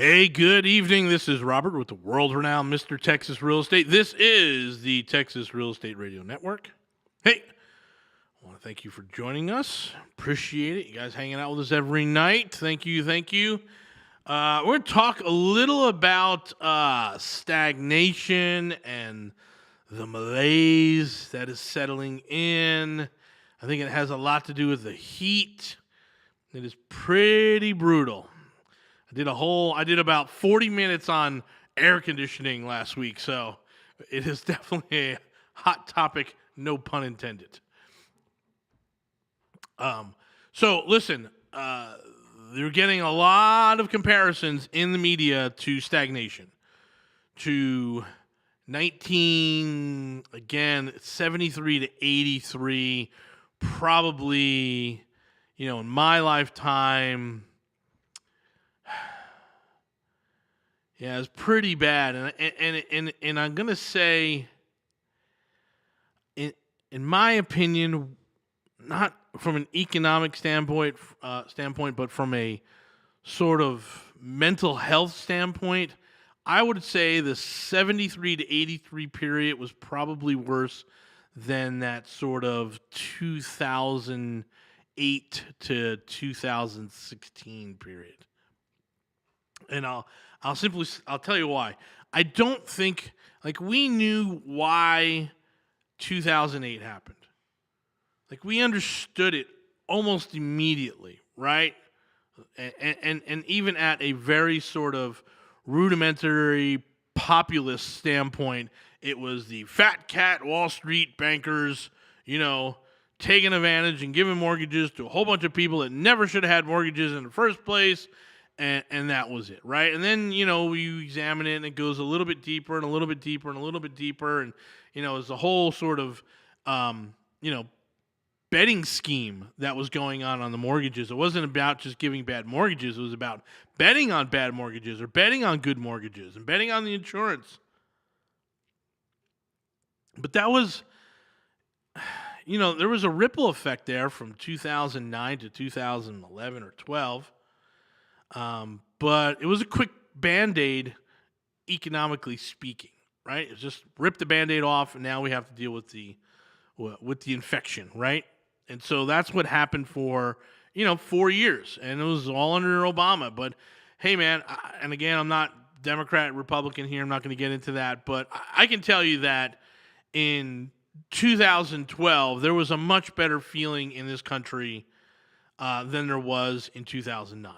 Hey, good evening. This is Robert with the world-renowned Mr. Texas Real Estate. This is the Texas Real Estate Radio Network. Hey, I want to thank you for joining us. Appreciate it. You guys hanging out with us every night. Thank you, thank you. We're going to talk a little about stagnation and the malaise that is settling in. I think it has a lot to do with the heat. It is pretty brutal. I did about 40 minutes on air conditioning last week, so it is definitely a hot topic, no pun intended. So listen, they're getting a lot of comparisons in the media to stagnation, to 73 to 83, probably, in my lifetime. Yeah, it's pretty bad, and I'm gonna say, in my opinion, not from an economic standpoint, but from a sort of mental health standpoint, I would say the 73 to 83 period was probably worse than that sort of 2008 to 2016 period, and I'll tell you why. I don't think, we knew why 2008 happened. We understood it almost immediately, right? And even at a very sort of rudimentary populist standpoint, it was the fat cat Wall Street bankers, taking advantage and giving mortgages to a whole bunch of people that never should have had mortgages in the first place. And that was it, right? And then, you examine it and it goes a little bit deeper and a little bit deeper and a little bit deeper. And, it's a whole sort of, betting scheme that was going on the mortgages. It wasn't about just giving bad mortgages. It was about betting on bad mortgages or betting on good mortgages and betting on the insurance. But that was, there was a ripple effect there from 2009 to 2011 or 12. But it was a quick Band-Aid, economically speaking, right? It's just rip the Band-Aid off, and now we have to deal with the infection, right? And so that's what happened for, 4 years, and it was all under Obama. But hey, man, and again, I'm not Democrat, Republican here. I'm not going to get into that, but I can tell you that in 2012, there was a much better feeling in this country than there was in 2009.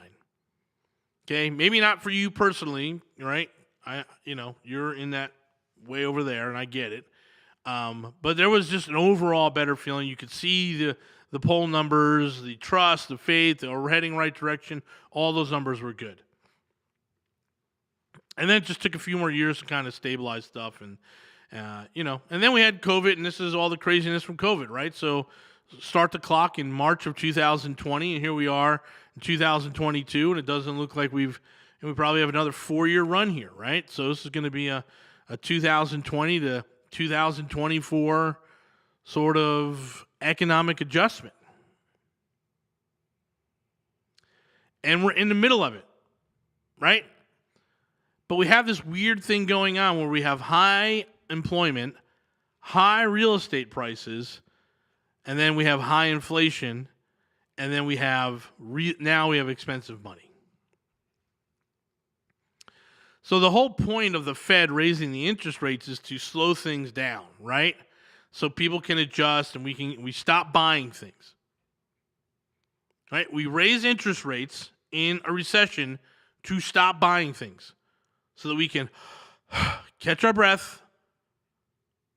Okay, maybe not for you personally, right? You're in that way over there, and I get it. But there was just an overall better feeling. You could see the poll numbers, the trust, the faith, we're heading right direction. All those numbers were good. And then it just took a few more years to kind of stabilize stuff, and and then we had COVID, and this is all the craziness from COVID, right? So start the clock in March of 2020, and here we are in 2022, and it doesn't look like we probably have another 4-year run here, right? So this is going to be a 2020 to 2024 sort of economic adjustment. And we're in the middle of it, right? But we have this weird thing going on where we have high employment, high real estate prices, and then we have high inflation, and then we have now we have expensive money. So the whole point of the Fed raising the interest rates is to slow things down, right? So people can adjust and we stop buying things. Right? We raise interest rates in a recession to stop buying things so that we can catch our breath,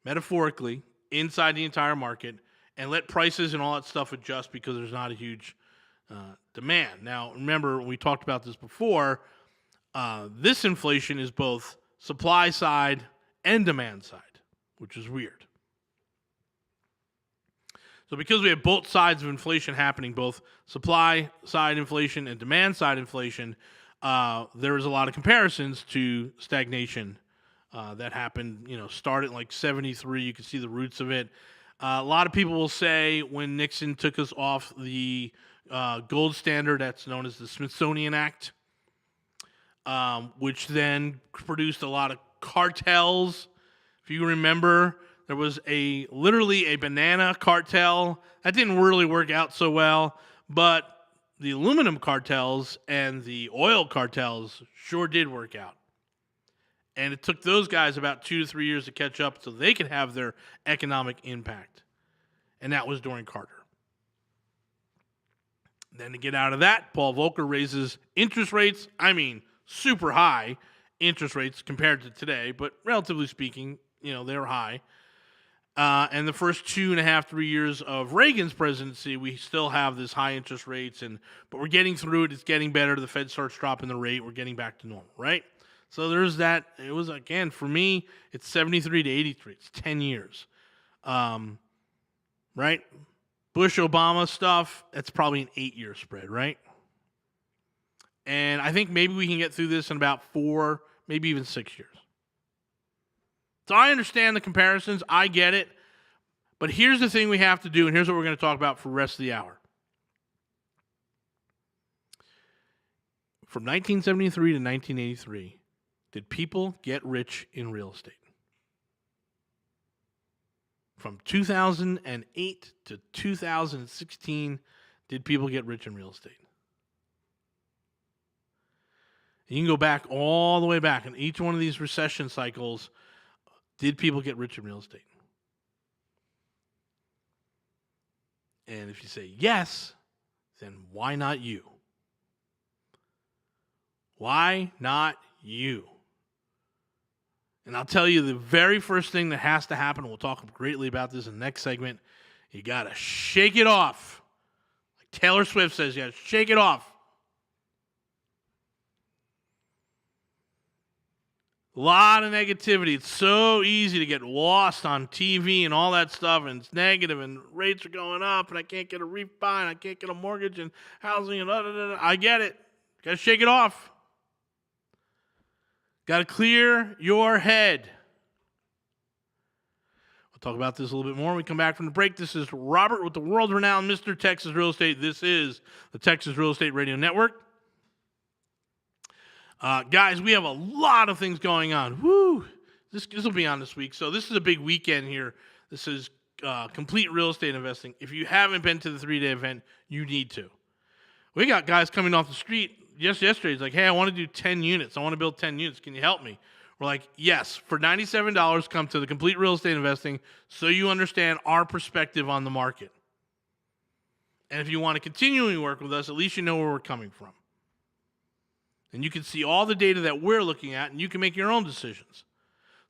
metaphorically, inside the entire market and let prices and all that stuff adjust because there's not a huge demand. Now, remember, we talked about this before. This inflation is both supply side and demand side, which is weird. So because we have both sides of inflation happening, both supply side inflation and demand side inflation, there is a lot of comparisons to stagnation that happened, started like 73. You can see the roots of it. A lot of people will say when Nixon took us off the gold standard, that's known as the Smithsonian Act, which then produced a lot of cartels. If you remember, there was literally a banana cartel. That didn't really work out so well, but the aluminum cartels and the oil cartels sure did work out. And it took those guys about 2 to 3 years to catch up so they could have their economic impact. And that was during Carter. Then to get out of that, Paul Volcker raises interest rates. I mean, super high interest rates compared to today, but relatively speaking, they're high. And the first 2.5, 3 years of Reagan's presidency, we still have this high interest rates, but we're getting through it. It's getting better. The Fed starts dropping the rate. We're getting back to normal, right? So there's that. It was, again, for me, it's 73 to 83. It's 10 years, right? Bush, Obama stuff, that's probably an 8-year spread, right? And I think maybe we can get through this in about 4, maybe even 6 years. So I understand the comparisons. I get it. But here's the thing we have to do, and here's what we're going to talk about for the rest of the hour. From 1973 to 1983, did people get rich in real estate? From 2008 to 2016, did people get rich in real estate? You can go back all the way back. In each one of these recession cycles, did people get rich in real estate? And if you say yes, then why not you? Why not you? And I'll tell you the very first thing that has to happen, and we'll talk greatly about this in the next segment, you got to shake it off. Like Taylor Swift says, you got to shake it off. A lot of negativity. It's so easy to get lost on TV and all that stuff, and it's negative, and rates are going up, and I can't get a refi, and I can't get a mortgage, and housing, and I get it. Got to shake it off. Got to clear your head. We'll talk about this a little bit more when we come back from the break. This is Robert with the world-renowned Mr. Texas Real Estate. This is the Texas Real Estate Radio Network. Guys, we have a lot of things going on. Woo! This will be on this week. So this is a big weekend here. This is complete real estate investing. If you haven't been to the 3-day event, you need to. We got guys coming off the street just yesterday. He's like, hey, I want to do 10 units. I want to build 10 units. Can you help me? We're like, yes. For $97, come to the complete real estate investing so you understand our perspective on the market. And if you want to continually work with us, at least you know where we're coming from. And you can see all the data that we're looking at, and you can make your own decisions.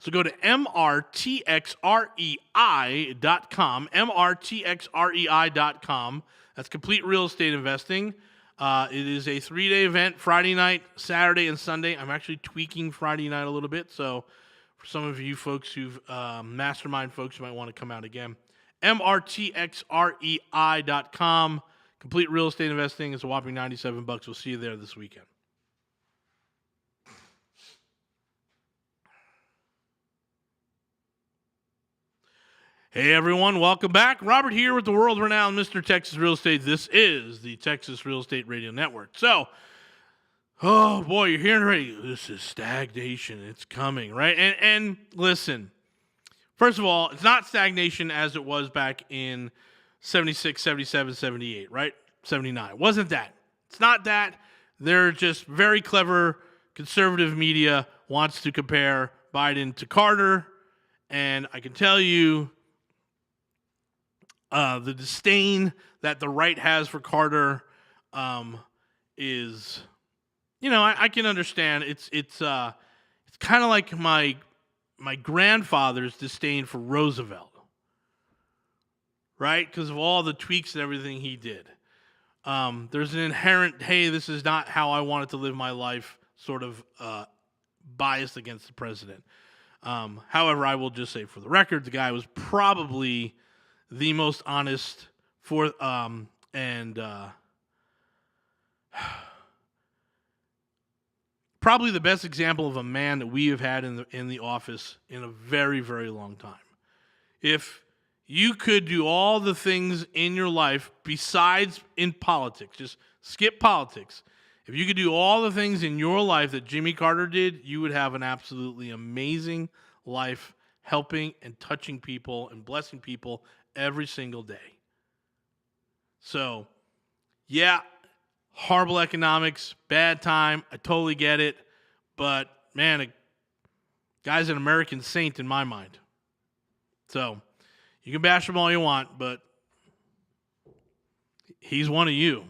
So go to mrtxrei.com, mrtxrei.com. That's complete real estate investing. It is a 3-day event, Friday night, Saturday, and Sunday. I'm actually tweaking Friday night a little bit, so for some of you folks who've mastermind folks, you might want to come out again. mrtxrei.com. Complete real estate investing is a whopping $97. We'll see you there this weekend. Hey everyone, welcome back. Robert here with the world-renowned Mr. Texas Real Estate. This is the Texas Real Estate Radio Network. So, oh boy, you're hearing already, this is stagnation. It's coming, right? And listen, first of all, it's not stagnation as it was back in 76, 77, 78, right? 79. It wasn't that. It's not that. They're just very clever conservative media wants to compare Biden to Carter, and I can tell you, the disdain that the right has for Carter is, I can understand. It's kind of like my grandfather's disdain for Roosevelt, right? Because of all the tweaks and everything he did. There's an inherent, hey, this is not how I wanted to live my life, sort of bias against the president. However, I will just say for the record, the guy was probably the most honest probably the best example of a man that we have had in the office in a very, very long time. If you could do all the things in your life besides in politics, just skip politics. If you could do all the things in your life that Jimmy Carter did, you would have an absolutely amazing life, helping and touching people and blessing people every single day. So, yeah, horrible economics, bad time. I totally get it. But, man, a guy's an American saint in my mind. So, you can bash him all you want, but he's one of you.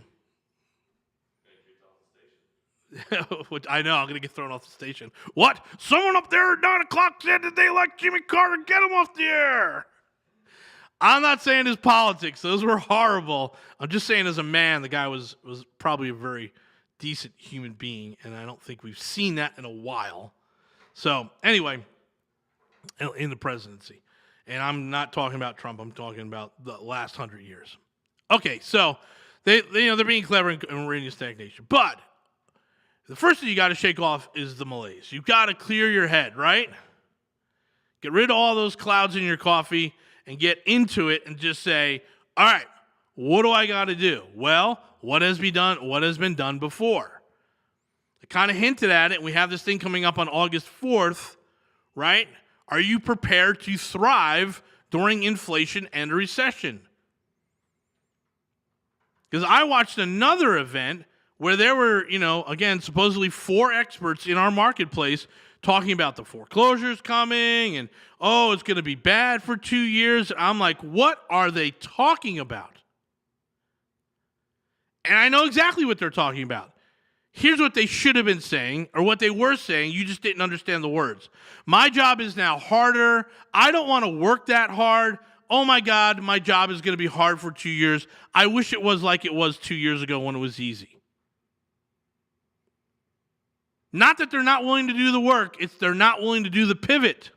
Which I know, I'm going to get thrown off the station. What? Someone up there at 9 o'clock said that they like Jimmy Carter. Get him off the air. I'm not saying his politics. Those were horrible. I'm just saying as a man, the guy was probably a very decent human being, and I don't think we've seen that in a while. So, anyway, in the presidency. And I'm not talking about Trump. I'm talking about the last 100 years. Okay, so they're being clever and we're in stagnation. But the first thing you got to shake off is the malaise. You've got to clear your head, right? Get rid of all those clouds in your coffee and get into it and just say, all right, what do I got to do? Well, what has been done before? I kind of hinted at it. We have this thing coming up on August 4th, right? Are you prepared to thrive during inflation and a recession? Because I watched another event where there were, again, supposedly 4 experts in our marketplace talking about the foreclosures coming and, it's going to be bad for 2 years. I'm like, what are they talking about? And I know exactly what they're talking about. Here's what they should have been saying, or what they were saying. You just didn't understand the words. My job is now harder. I don't want to work that hard. Oh my God, my job is going to be hard for 2 years. I wish it was like it was 2 years ago when it was easy. Not that they're not willing to do the work, it's they're not willing to do the pivot.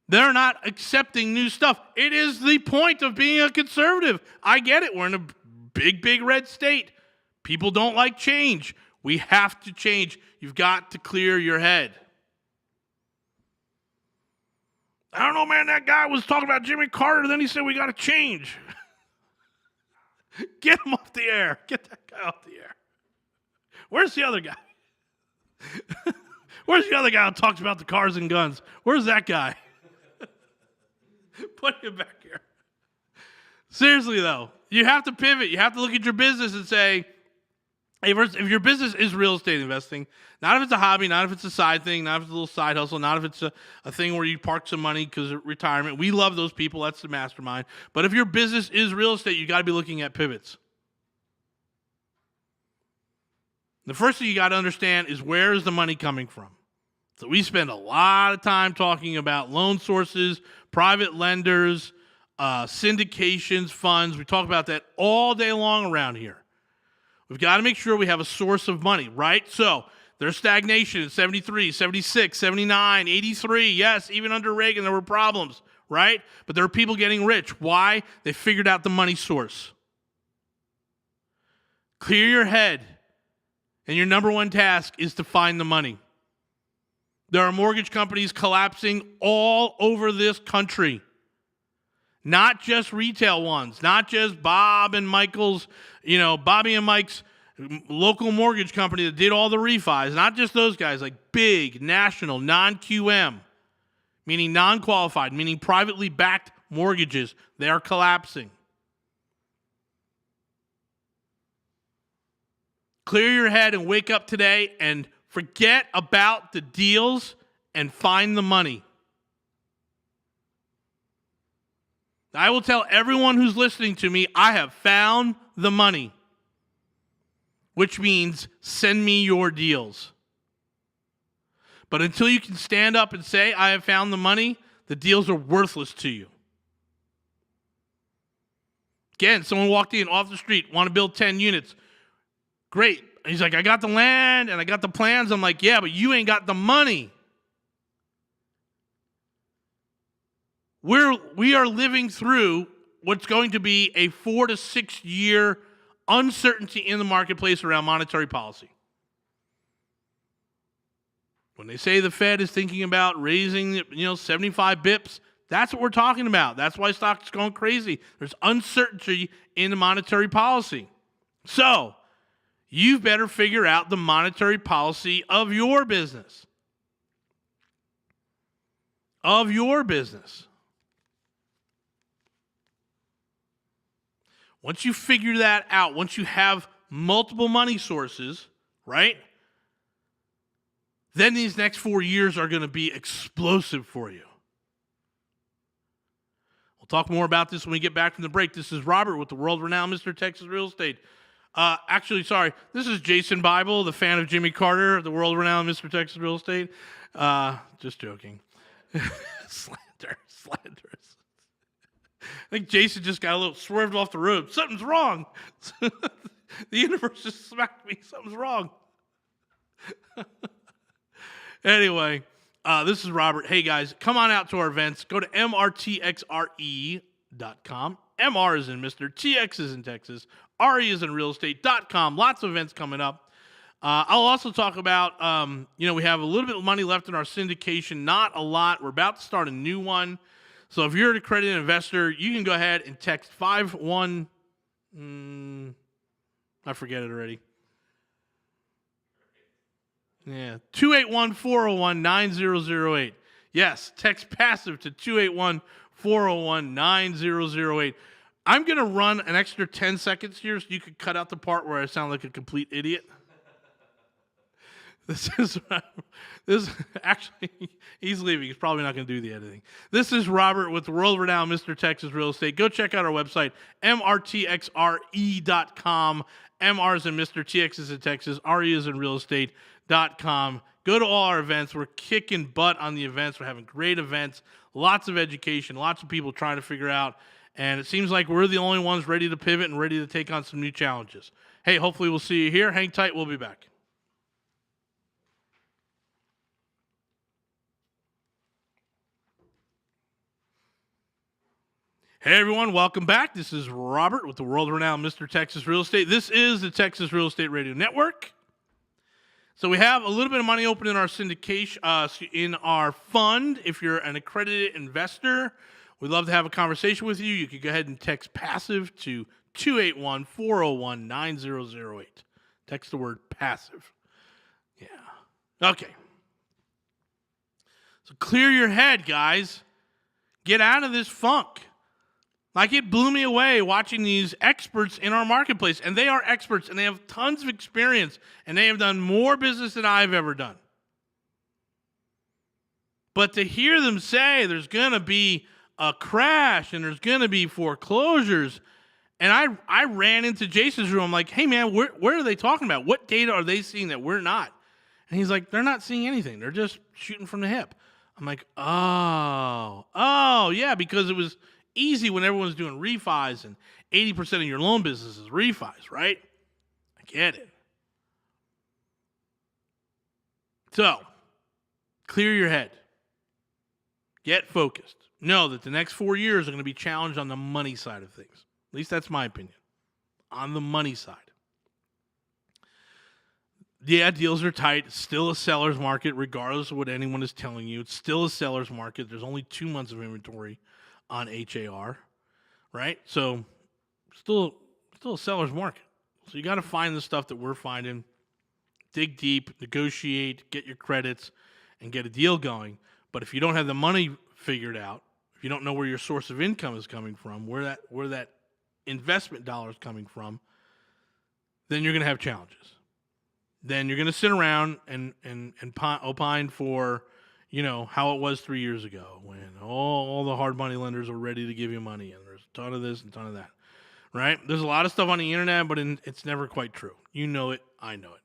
They're not accepting new stuff. It is the point of being a conservative. I get it. We're in a big, big red state. People don't like change. We have to change. You've got to clear your head. I don't know, man. That guy was talking about Jimmy Carter, then he said we got to change. Get him off the air. Get that guy off the air. Where's the other guy? Where's the other guy who talks about the cars and guns? Where's that guy? Put him back here. Seriously, though, you have to pivot. You have to look at your business and say, hey, first, if your business is real estate investing, not if it's a hobby, not if it's a side thing, not if it's a little side hustle, not if it's a thing where you park some money because of retirement. We love those people. That's the mastermind. But if your business is real estate, you got to be looking at pivots. The first thing you got to understand is where is the money coming from? So we spend a lot of time talking about loan sources, private lenders, syndications, funds. We talk about that all day long around here. We've got to make sure we have a source of money, right? So there's stagnation in 73, 76, 79, 83. Yes, even under Reagan there were problems, right? But there are people getting rich. Why? They figured out the money source. Clear your head. And your number one task is to find the money. There are mortgage companies collapsing all over this country. Not just retail ones, not just Bob and Michael's, Bobby and Mike's local mortgage company that did all the refis. Not just those guys, like big, national, non-QM, meaning non-qualified, meaning privately backed mortgages. They are collapsing. Clear your head and wake up today and forget about the deals and find the money. I will tell everyone who's listening to me, I have found the money, which means send me your deals. But until you can stand up and say, I have found the money, the deals are worthless to you. Again, someone walked in off the street, want to build 10 units. Great. He's like, I got the land and I got the plans. I'm like, yeah, but you ain't got the money. We are living through what's going to be a 4 to 6 year uncertainty in the marketplace around monetary policy. When they say the Fed is thinking about raising, 75 bips, that's what we're talking about. That's why stocks going crazy. There's uncertainty in the monetary policy. So, you better figure out the monetary policy of your business. Of your business. Once you figure that out, once you have multiple money sources, right? Then these next 4 years are going to be explosive for you. We'll talk more about this when we get back from the break. This is Robert with the world-renowned Mr. Texas Real Estate. This is Jason Bible, the fan of Jimmy Carter, the world-renowned Mr. Texas Real Estate. Just joking. Slanders. I think Jason just got a little swerved off the road. Something's wrong. The universe just smacked me. Something's wrong. Anyway, this is Robert. Hey, guys, come on out to our events. Go to mrtxre.com. MR is in Mr. TX is in Texas. RE is in realestate.com. Lots of events coming up. I'll also talk about, we have a little bit of money left in our syndication. Not a lot. We're about to start a new one. So if you're an accredited investor, you can go ahead and text I forget it already. Yeah, 281-401-9008. Yes, text passive to 281-401-9008. I'm going to run an extra 10 seconds here so you can cut out the part where I sound like a complete idiot. This actually, he's leaving. He's probably not going to do the editing. This is Robert with the world-renowned Mr. Texas Real Estate. Go check out our website, mrtxre.com. MR is in Mr. TX is in Texas. RE is in realestate.com. Go to all our events. We're kicking butt on the events. We're having great events, lots of education, lots of people trying to figure out. And it seems like we're the only ones ready to pivot and ready to take on some new challenges. Hey, hopefully we'll see you here. Hang tight. We'll be back. Hey, everyone. Welcome back. This is Robert with the world-renowned Mr. Texas Real Estate. This is the Texas Real Estate Radio Network. So we have a little bit of money open in our syndication, in our fund. If you're an accredited investor, we'd love to have a conversation with you. You can go ahead and text passive to 281-401-9008. Text the word passive. Yeah. Okay. So clear your head, guys. Get out of this funk. Like, it blew me away watching these experts in our marketplace. And they are experts, and they have tons of experience, and they have done more business than I've ever done. But to hear them say there's going to be a crash and there's going to be foreclosures, and I ran into Jason's room. I'm like, hey, man, what are they talking about? What data are they seeing that we're not? And he's like, they're not seeing anything. They're just shooting from the hip. I'm like, oh, yeah, because it was easy when everyone's doing refis and 80% of your loan business is refis, right? I get it. So, clear your head. Get focused. Know that the next 4 years are going to be challenged on the money side of things. At least that's my opinion. On the money side. Yeah, deals are tight. It's still a seller's market, regardless of what anyone is telling you. It's still a seller's market. There's only 2 months of inventory on HAR, right? So still a seller's market. So you got to find the stuff that we're finding, dig deep, negotiate, get your credits, and get a deal going. But if you don't have the money figured out, if you don't know where your source of income is coming from, where that investment dollar is coming from, then you're going to have challenges. Then you're going to sit around and opine for, how it was 3 years ago when all the hard money lenders are ready to give you money and there's a ton of this and a ton of that, right? There's a lot of stuff on the internet, but it's never quite true. You know it. I know it.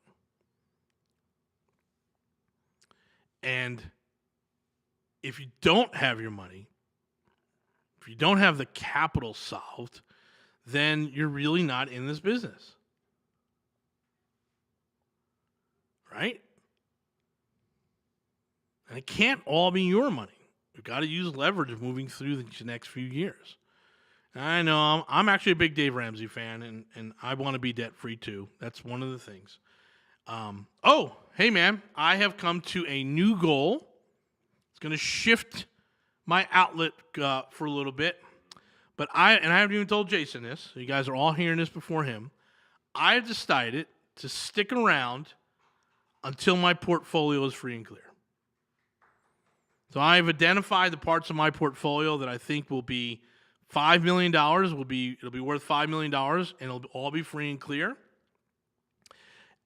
And if you don't have your money, if you don't have the capital solved, then you're really not in this business, right? And it can't all be your money. You've got to use leverage moving through the next few years. And I know I'm actually a big Dave Ramsey fan, and I want to be debt-free too. That's one of the things. Hey, man, I have come to a new goal. It's going to shift my outlet for a little bit. But I haven't even told Jason this, so you guys are all hearing this before him. I've decided to stick around until my portfolio is free and clear. So I've identified the parts of my portfolio that I think will be $5 million. It'll be worth $5 million, and it'll all be free and clear.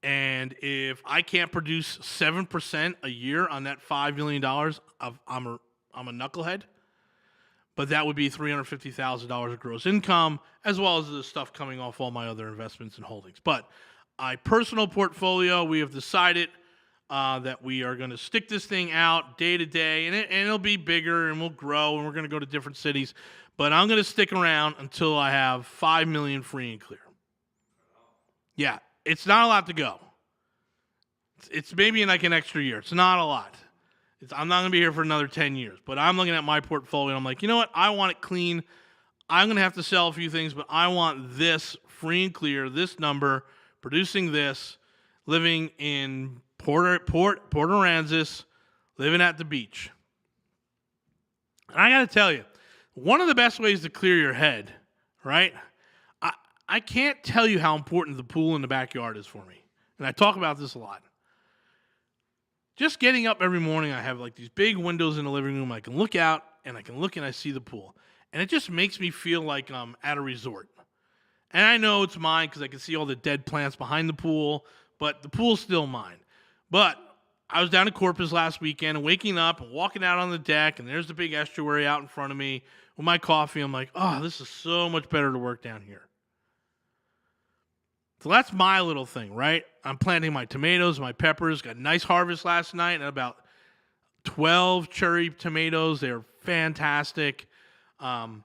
And if I can't produce 7% a year on that $5 million, I'm a knucklehead. But that would be $350,000 of gross income, as well as the stuff coming off all my other investments and holdings. But my personal portfolio, we have decided that we are going to stick this thing out day to day, and it'll be bigger, and we'll grow, and we're going to go to different cities. But I'm going to stick around until I have $5 million free and clear. Yeah, it's not a lot to go. It's maybe in like an extra year. It's not a lot. I'm not going to be here for another 10 years. But I'm looking at my portfolio, and I'm like, you know what? I want it clean. I'm going to have to sell a few things, but I want this free and clear, this number, producing this, living in Port Aransas, living at the beach. And I got to tell you, one of the best ways to clear your head, right? I can't tell you how important the pool in the backyard is for me. And I talk about this a lot. Just getting up every morning, I have like these big windows in the living room. I can look out, and I can look and I see the pool. And it just makes me feel like I'm at a resort. And I know it's mine because I can see all the dead plants behind the pool, but the pool's still mine. But I was down in Corpus last weekend and waking up and walking out on the deck, and there's the big estuary out in front of me with my coffee. I'm like, oh, this is so much better to work down here. So that's my little thing, right? I'm planting my tomatoes, my peppers. Got a nice harvest last night, and about 12 cherry tomatoes. They're fantastic. But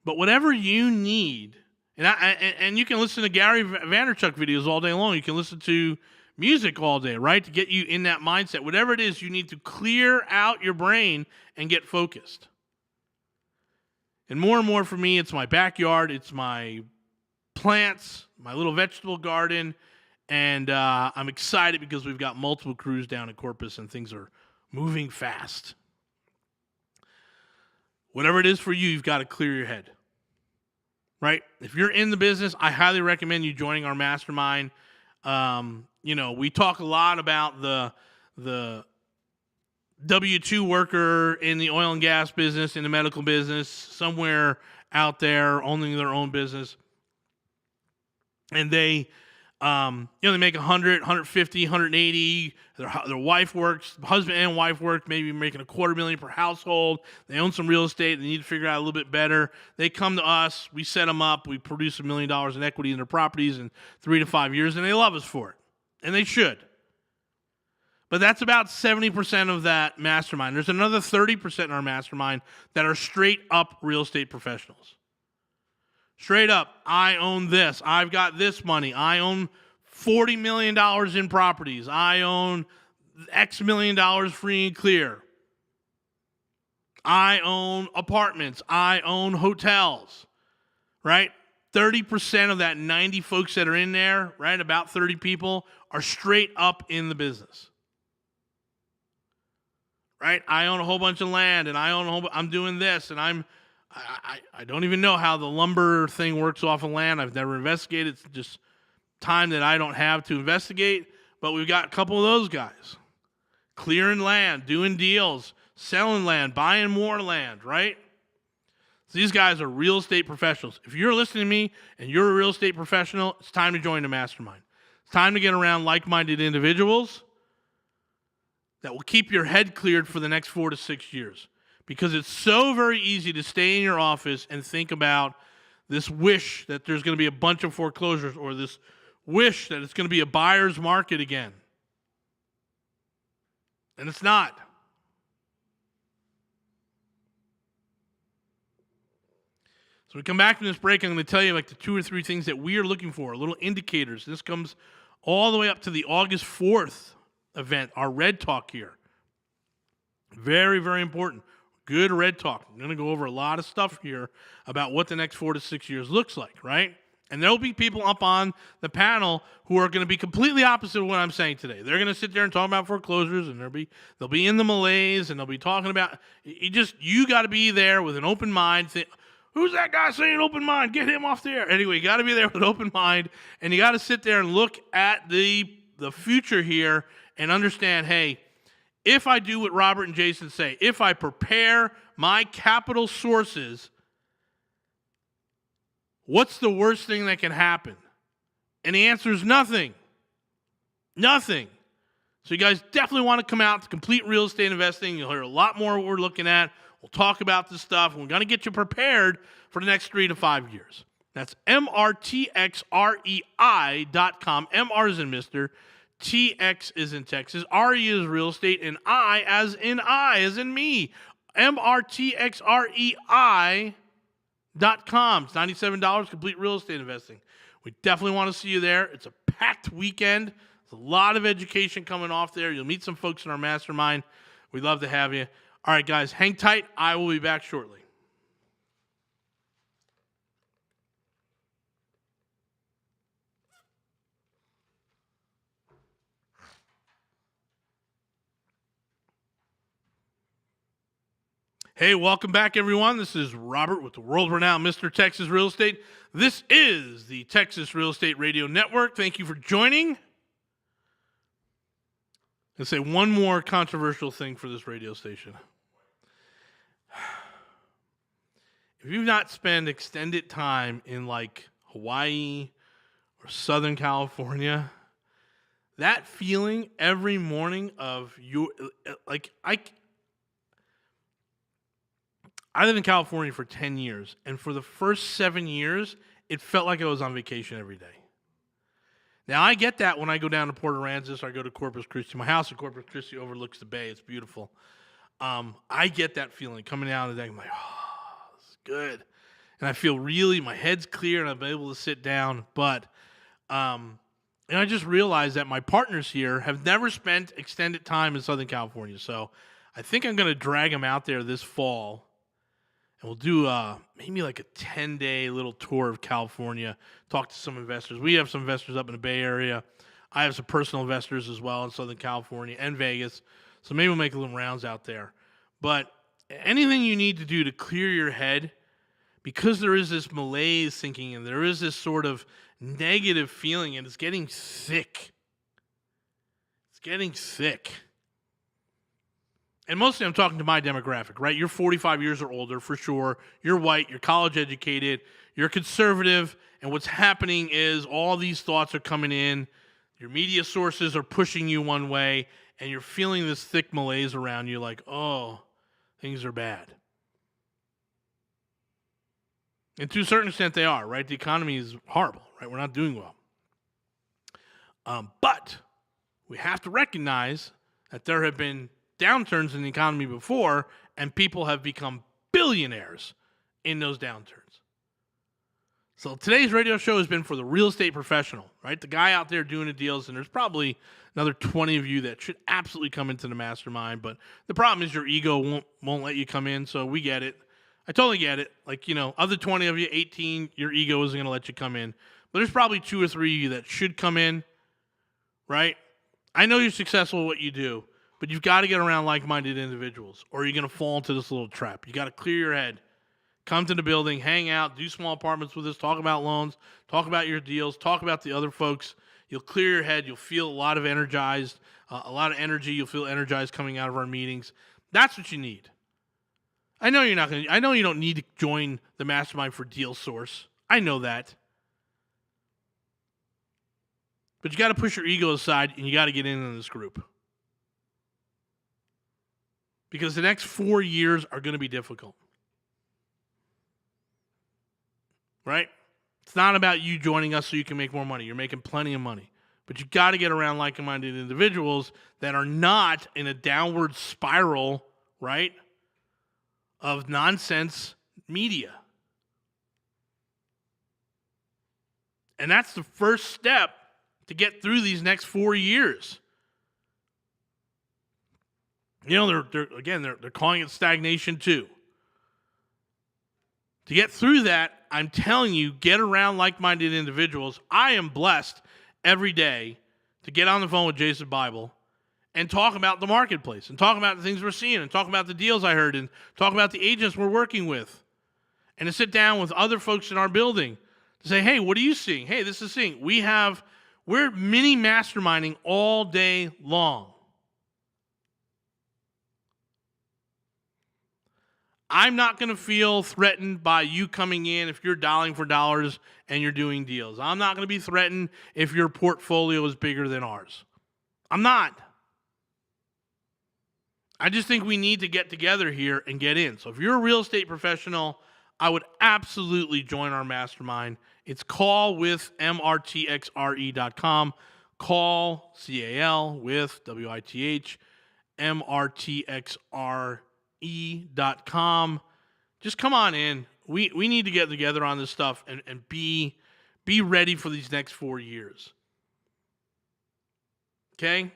whatever you need, and you can listen to Gary Vaynerchuk videos all day long. You can listen to music all day, right? To get you in that mindset. Whatever it is, you need to clear out your brain and get focused. And more for me, it's my backyard. It's my plants, my little vegetable garden. And I'm excited because we've got multiple crews down in Corpus and things are moving fast. Whatever it is for you, you've got to clear your head. Right? If you're in the business, I highly recommend you joining our mastermind. We talk a lot about the W-2 worker in the oil and gas business, in the medical business, somewhere out there owning their own business. And they make 100, 150, 180. Their wife works, husband and wife work, maybe making $250,000 per household. They own some real estate. They need to figure out a little bit better. They come to us. We set them up. We produce $1 million in equity in their properties in 3 to 5 years, and they love us for it. And they should. But that's about 70% of that mastermind. There's another 30% in our mastermind that are straight up real estate professionals. Straight up, I own this. I've got this money. I own $40 million in properties. I own X million dollars free and clear. I own apartments. I own hotels. Right? 30% of that 90 folks that are in there, right, about 30 people, are straight up in the business. Right? I own a whole bunch of land, and I'm doing this, and I don't even know how the lumber thing works off of land. I've never investigated. It's just time that I don't have to investigate. But we've got a couple of those guys. Clearing land, doing deals, selling land, buying more land, right? So these guys are real estate professionals. If you're listening to me and you're a real estate professional, it's time to join the mastermind. It's time to get around like-minded individuals that will keep your head cleared for the next 4 to 6 years. Because it's so very easy to stay in your office and think about this wish that there's going to be a bunch of foreclosures, or this wish that it's going to be a buyer's market again. And it's not. So we come back from this break, I'm going to tell you like the 2 or 3 things that we are looking for, little indicators. This comes all the way up to the August 4th event, our Red Talk here. Very, very important. Good Red Talk. I'm going to go over a lot of stuff here about what the next 4 to 6 years looks like, right? And there'll be people up on the panel who are going to be completely opposite of what I'm saying today. They're going to sit there and talk about foreclosures, and they'll be in the malaise, and they'll be talking about, you got to be there with an open mind. Who's that guy saying open mind? Get him off there. Anyway, you got to be there with an open mind, and you got to sit there and look at the future here and understand, hey, if I do what Robert and Jason say, if I prepare my capital sources, what's the worst thing that can happen? And the answer is nothing. Nothing. So you guys definitely want to come out to Complete Real Estate Investing. You'll hear a lot more of what we're looking at. We'll talk about this stuff. We're going to get you prepared for the next 3 to 5 years. That's MRTXREI.com. MR is in Mr. TX is in Texas. RE is real estate. And I as in me. MRTXREI.com. It's $97, Complete Real Estate Investing. We definitely want to see you there. It's a packed weekend. There's a lot of education coming off there. You'll meet some folks in our mastermind. We'd love to have you. All right, guys, hang tight. I will be back shortly. Hey, welcome back, everyone. This is Robert with the world-renowned Mr. Texas Real Estate. This is the Texas Real Estate Radio Network. Thank you for joining. I'll say one more controversial thing for this radio station. If you've not spent extended time in like Hawaii or Southern California, that feeling every morning of you, like I lived in California for 10 years, and for the first 7 years, it felt like I was on vacation every day. Now, I get that when I go down to Port Aransas or I go to Corpus Christi. My house in Corpus Christi overlooks the bay. It's beautiful. I get that feeling coming down the deck. I'm like, oh, this is good. And I feel really, my head's clear and I'm able to sit down. But, and I just realized that my partners here have never spent extended time in Southern California. So I think I'm going to drag them out there this fall. And we'll do maybe like a 10-day little tour of California, talk to some investors. We have some investors up in the Bay Area. I have some personal investors as well in Southern California and Vegas. So maybe we'll make a little rounds out there. But anything you need to do to clear your head, because there is this malaise sinking in, there is this sort of negative feeling, and it's getting thick. It's getting thick. And mostly I'm talking to my demographic, right? You're 45 years or older for sure. You're white. You're college educated. You're conservative. And what's happening is all these thoughts are coming in. Your media sources are pushing you one way. And you're feeling this thick malaise around you like, oh, things are bad. And to a certain extent they are, right? The economy is horrible, right? We're not doing well. But we have to recognize that there have been downturns in the economy before, and people have become billionaires in those downturns. So today's radio show has been for the real estate professional, right? The guy out there doing the deals, and there's probably another 20 of you that should absolutely come into the mastermind, but the problem is your ego won't let you come in, so we get it. I totally get it. Like, you know, of the 20 of you, 18, your ego isn't going to let you come in. But there's probably 2 or 3 of you that should come in, right? I know you're successful at what you do, but you've got to get around like-minded individuals, or you're going to fall into this little trap. You got to clear your head. Come to the building, hang out, do small apartments with us, talk about loans, talk about your deals, talk about the other folks. You'll clear your head. You'll feel a lot of energized, a lot of energy. You'll feel energized coming out of our meetings. That's what you need. I know you're not going to. I know you don't need to join the mastermind for Deal Source. I know that. But you got to push your ego aside, and you got to get in this group. Because the next 4 years are going to be difficult. Right? It's not about you joining us so you can make more money. You're making plenty of money. But you got to get around like-minded individuals that are not in a downward spiral, right, of nonsense media. And that's the first step to get through these next 4 years. You know, they're calling it stagnation too. To get through that, I'm telling you, get around like-minded individuals. I am blessed every day to get on the phone with Jason Bible and talk about the marketplace and talk about the things we're seeing and talk about the deals I heard and talk about the agents we're working with and to sit down with other folks in our building to say, hey, what are you seeing? Hey, this is seeing. We're mini masterminding all day long. I'm not going to feel threatened by you coming in if you're dialing for dollars and you're doing deals. I'm not going to be threatened if your portfolio is bigger than ours. I'm not. I just think we need to get together here and get in. So if you're a real estate professional, I would absolutely join our mastermind. It's callwithmrtxre.com. Call, C-A-L, with, W-I-T-H, mrtxre.com. Just come on in. We need to get together on this stuff and be ready for these next 4 years. Okay?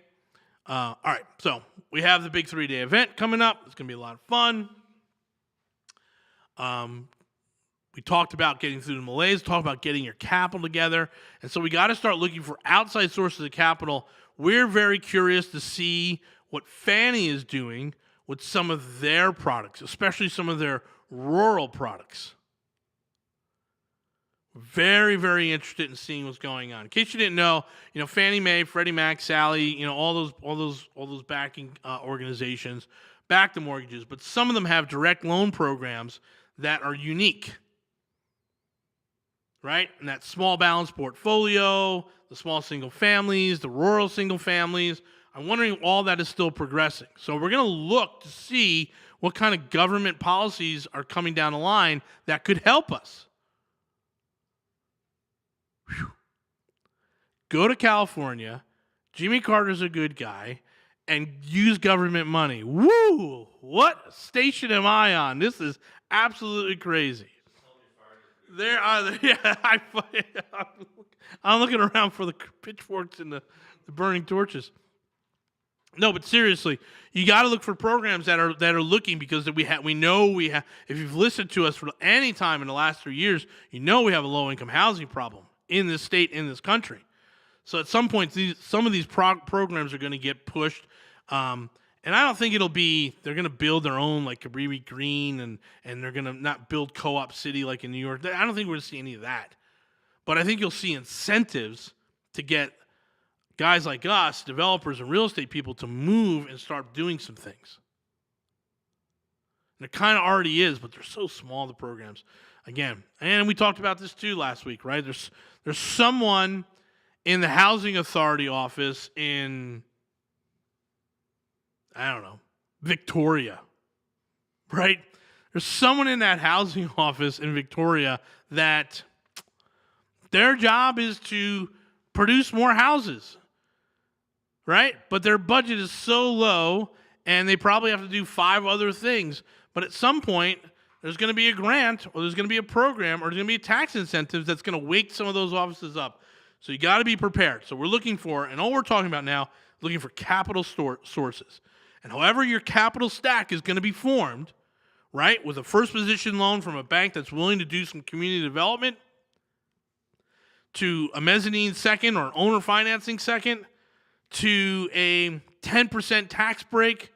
All right, so we have the big 3-day event coming up. It's going to be a lot of fun. We talked about getting through the malaise, talked about getting your capital together. And so we got to start looking for outside sources of capital. We're very curious to see what Fannie is doing with some of their products, especially some of their rural products. Very, very interested in seeing what's going on. In case you didn't know, Fannie Mae, Freddie Mac, Sally, all those backing organizations back the mortgages, but some of them have direct loan programs that are unique, right? And that small balance portfolio, the small single families, the rural single families. I'm wondering if all that is still progressing. So we're going to look to see what kind of government policies are coming down the line that could help us. Whew. Go to California. Jimmy Carter's a good guy. And use government money. Woo! What station am I on? This is absolutely crazy. There are I'm looking around for the pitchforks and the burning torches. No, but seriously, you got to look for programs that are looking, because we know if you've listened to us for any time in the last 3 years, we have a low income housing problem in this state, in this country. So at some point, some of these programs are going to get pushed, and I don't think they're going to build their own like Cabrini Green, and they're going to not build Co-op City like in New York. I don't think we're going to see any of that. But I think you'll see incentives to get guys like us, developers and real estate people, to move and start doing some things. And it kind of already is, but they're so small, the programs. Again, and we talked about this too last week, right? There's someone in the housing authority office in, I don't know, Victoria, right? There's someone in that housing office in Victoria that their job is to produce more houses, right? But their budget is so low, and they probably have to do 5 other things. But at some point, there's going to be a grant, or there's going to be a program, or there's going to be tax incentives that's going to wake some of those offices up. So you got to be prepared. So we're looking for, and all we're talking about now, looking for capital sources. And however your capital stack is going to be formed, right, with a first position loan from a bank that's willing to do some community development, to a mezzanine second or owner financing second, to a 10% tax break,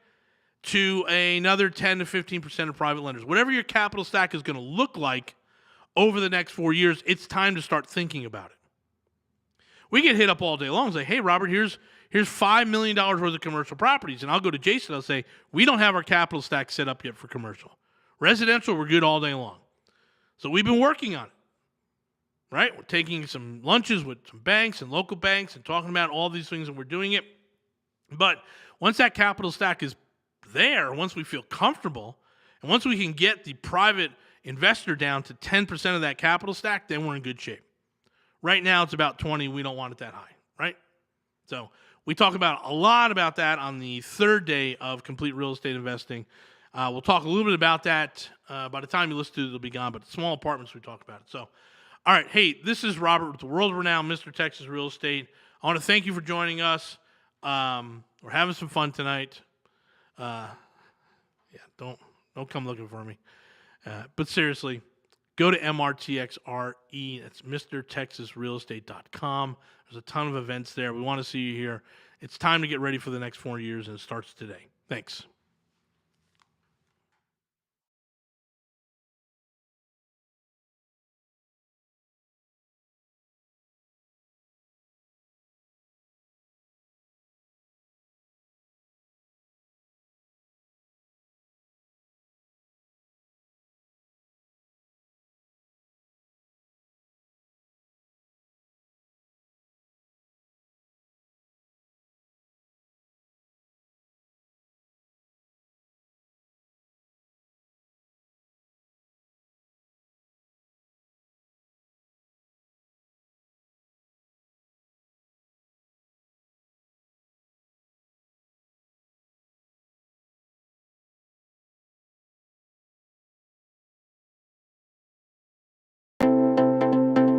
to another 10 to 15% of private lenders. Whatever your capital stack is going to look like over the next 4 years, it's time to start thinking about it. We get hit up all day long and say, hey, Robert, here's $5 million worth of commercial properties. And I'll go to Jason, I'll say, we don't have our capital stack set up yet for commercial. Residential, we're good all day long. So we've been working on it, right? We're taking some lunches with some banks and local banks and talking about all these things, and we're doing it. But once that capital stack is there, once we feel comfortable, and once we can get the private investor down to 10% of that capital stack, then we're in good shape. Right now, it's about 20. We don't want it that high, right? So we talk about a lot about that on the 3rd day of Complete Real Estate Investing. We'll talk a little bit about that. By the time you listen to it, it'll be gone. But small apartments, we talk about it. So, all right. Hey, this is Robert with the world-renowned Mr. Texas Real Estate. I want to thank you for joining us. We're having some fun tonight. Don't come looking for me. But seriously, go to MRTXRE. That's MrTexasRealEstate.com. There's a ton of events there. We want to see you here. It's time to get ready for the next 4 years, and it starts today. Thanks.